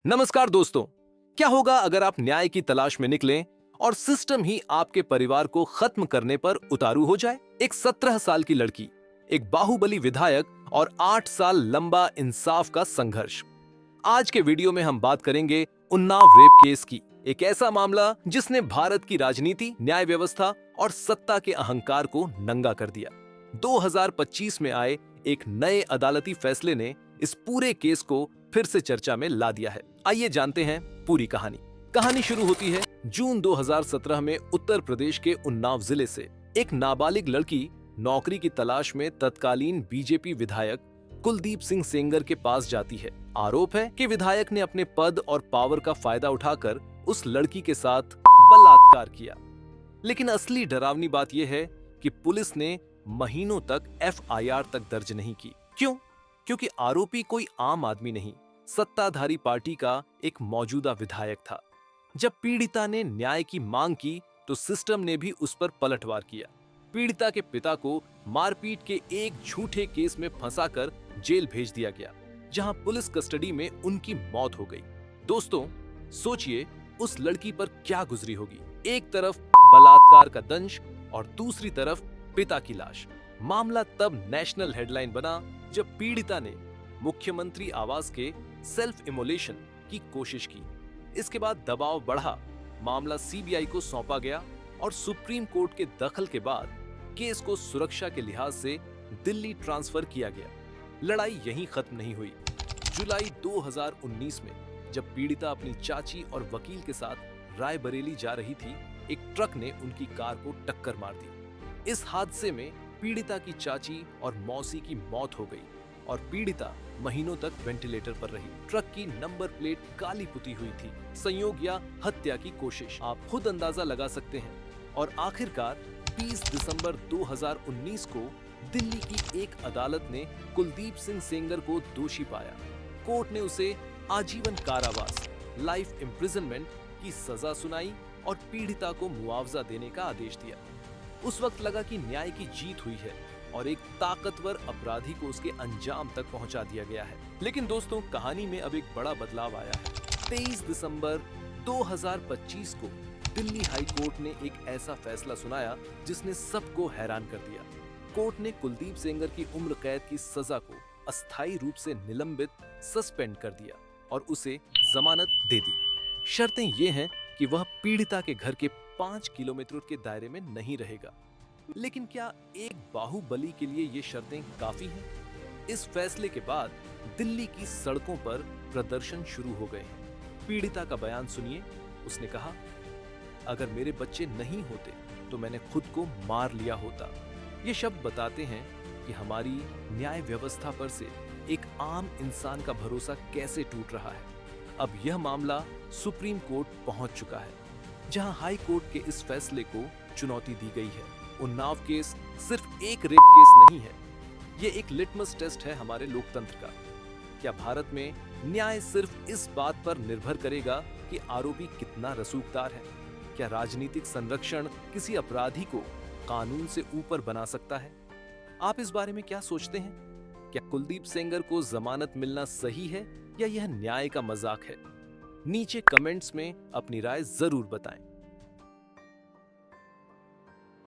नमस्कार दोस्तों। क्या होगा अगर आप न्याय की तलाश में निकलें और सिस्टम ही आपके परिवार को खत्म करने पर उतारू हो जाए? एक 17 साल की लड़की, एक बाहुबली विधायक और 8 साल लंबा इंसाफ का संघर्ष। आज के वीडियो में हम बात करेंगे उन्नाव रेप केस की, एक ऐसा मामला जिसने भारत की राजनीति, न्याय व्यवस्था और सत्ता के अहंकार को नंगा कर दिया। 2025 में आए एक नए अदालती फैसले ने इस पूरे केस को फिर से चर्चा में ला दिया है। आइए जानते हैं पूरी कहानी। कहानी शुरू होती है जून 2017 में उत्तर प्रदेश के उन्नाव जिले से। एक नाबालिग लड़की नौकरी की तलाश में तत्कालीन बीजेपी विधायक कुलदीप सिंह सेंगर के पास जाती है। आरोप है कि विधायक ने अपने पद और पावर का फायदा उठाकर उस लड़की के साथ बलात्कार किया। लेकिन असली डरावनी बात यह है कि पुलिस ने महीनों तक एफआईआर तक दर्ज नहीं की। क्यों? क्योंकि आरोपी कोई आम आदमी नहीं, सत्ताधारी पार्टी का एक मौजूदा विधायक था। जब पीड़िता ने न्याय की मांग की तो सिस्टम ने भी उस पर पलटवार किया। पीड़िता के पिता को मारपीट के एक झूठे केस में फंसाकर जेल भेज दिया गया, जहां पुलिस कस्टडी में उनकी मौत हो गई। दोस्तों, सोचिए उस लड़की पर क्या गुजरी होगी। एक तरफ बलात्कार का दंश और दूसरी तरफ पिता की लाश। मामला तब नेशनल हेडलाइन बना जब पीड़िता ने मुख्यमंत्री आवास के सेल्फ इमोलेशन की कोशिश की। इसके बाद दबाव बढ़ा, मामला सीबीआई को सौंपा गया और सुप्रीम कोर्ट के दखल के बाद केस को सुरक्षा के लिहाज से दिल्ली ट्रांसफर किया गया। लड़ाई यहीं खत्म नहीं हुई। जुलाई 2019 में जब पीड़िता अपनी चाची और वकील के साथ रायबरेली जा रही थी, एक ट्रक ने उनकी कार को टक्कर मार दी। इस हादसे में पीड़िता की चाची और मौसी की मौत हो गई और पीड़िता महीनों तक वेंटिलेटर पर रही। ट्रक की नंबर प्लेट काली पुती हुई थी। संयोग या हत्या की कोशिश, आप खुद अंदाजा लगा सकते हैं। और आखिरकार 30 दिसंबर 2019 को दिल्ली की एक अदालत ने कुलदीप सिंह सेंगर को दोषी पाया। कोर्ट ने उसे आजीवन कारावास, लाइफ इम्प्रिजनमेंट की सजा सुनाई और पीड़िता को मुआवजा देने का आदेश दिया। उस वक्त लगा कि न्याय की जीत हुई है और एक ताकतवर अपराधी को उसके अंजाम तक पहुंचा दिया गया है। लेकिन दोस्तों, कहानी में अब एक बड़ा बदलाव आया है। 23 दिसंबर 2025 को दिल्ली हाई कोर्ट ने एक ऐसा फैसला सुनाया जिसने सबको हैरान कर दिया। कोर्ट ने कुलदीप सेंगर की उम्र कैद की सजा को अस्थायी रूप से निलंबित, सस्पेंड कर दिया और उसे जमानत दे दी। शर्तें ये हैं कि वह पीड़िता के घर के 5 किलोमीटर के दायरे में नहीं रहेगा। लेकिन क्या एक बाहुबली के लिए ये शर्तें काफी हैं? इस फैसले के बाद दिल्ली की सड़कों पर प्रदर्शन शुरू हो गए हैं। पीड़िता का बयान सुनिए। उसने कहा, अगर मेरे बच्चे नहीं होते तो मैंने खुद को मार लिया होता। ये शब्द बताते हैं कि हमारी न्याय व्यवस्था पर से एक आम इंसान का भरोसा कैसे टूट रहा है। अब यह मामला सुप्रीम कोर्ट पहुंच चुका है, जहां हाई कोर्ट के इस फैसले को चुनौती दी गई है। उन्नाव केस सिर्फ एक रेप केस नहीं है, ये एक लिटमस टेस्ट है हमारे लोकतंत्र का। क्या भारत में न्याय सिर्फ इस बात पर निर्भर करेगा कि आरोपी कितना रसूखदार है? क्या राजनीतिक संरक्षण किसी अपराधी को कानून से ऊपर बना सकता है? आप इस बारे में क्या सोचते हैं? क्या कुलदीप सेंगर को जमानत मिलना सही है या यह न्याय का मजाक है? नीचे कमेंट्स में अपनी राय जरूर बताएं।